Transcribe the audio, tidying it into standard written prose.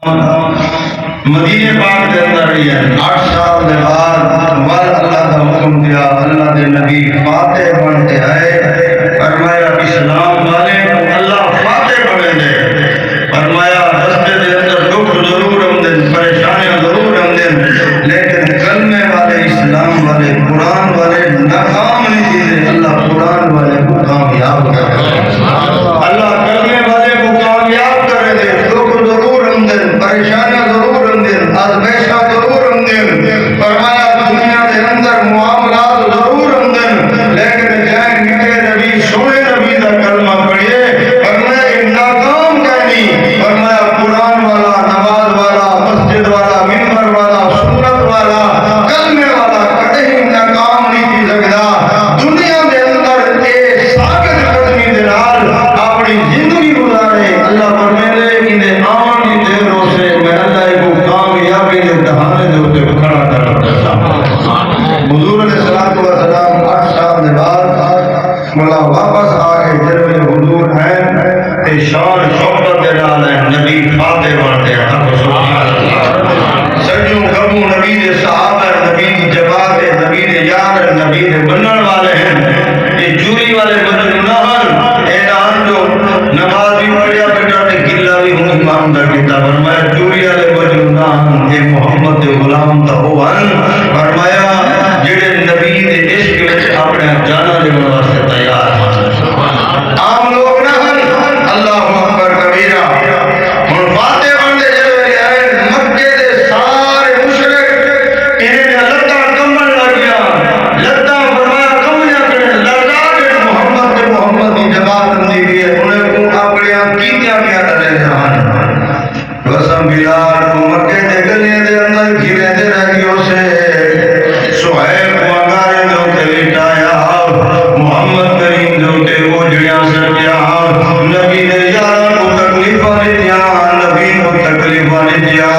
مدینے پاک دے اندر ہی ہے 8 سال دے بعد ور اللہ کا حکم دیا اللہ دے نبی فاتح بن کے آئے فرمایا اسلام والے اللہ فاتح بنے دے فرمایا رستے دے اندر دکھ ضرور آمدن پریشانیاں ضرور آمدن لیکن کلمے والے اسلام والے قرآن والے ناکام نہیں تھے اللہ قرآن والے کو کامیاب کرے اللہ کلمے والے کو کامیاب کرے دے دکھ ضرور آمدن پریشانیاں ضرور آمدن آزمائشاں ضرور آمدن فرمایا دنیا کے اندر معاملات ضرور آمدن لیکن جائیں میٹھے نبی سونے نبی کا کلمہ پڑھیے فرمایا یہ ناکام کہنی فرمایا قرآن والا نماز والا مسجد والا منبر والا سنت والا کلمے والا کدے ہی ناکام نہیں تھی سکتا دنیا کے اندر یہ ثابت قدمی دے نال اپنی زندگی گزارے اللہ فرمائے انہیں آن کی دیروں سے میں اللہ کو کامیابی دے دہانے دے ہوتے کھڑا کر حضور علیہ السلام 8 سال دے بعد مولا واپس آئے جب حضور ہیں تے شان شوکت دے نال ہیں نبی فاتح بنتے ہیں سجوں کبو نبی دے صحابہ نبی دی جواب ہے نبی دے یار نبی دے بنن والے ہیں یہ چوری والے بدل نہ ہن اعلان جو نماز بھی پڑھیا بیٹا تے گلا بھی ہوں امام دا کتاب فرمایا چوری والے بدل نہ ہن یہ محمد دے غلام تا ہو ہن فرمایا جڑے نبی دے عشق وچ اپنے جانا دینے واسطے تیار ہیں عام لوگ نہ ہن اللہ اکبر کبیرہ ہن فاتح بندے جڑے آئے مکے دے سارے مشرک انہیں لتاں کمبن لگ گیا لتاں فرمایا کمبیاں کرے لڑا کے محمد دی جواب دی گئی انہیں کو اپنے کیتیاں کیا کرے جہان قسم بلال کو مکے دے گلے دے اندر گھرے دے رہیوں سے سہیب کو انگارے دو تے لٹایا محمد کریم دو تے اوجڑیاں سٹیا نبی نے یارہ کو تکلیفہ لٹیا نبی کو تکلیفہ لٹیا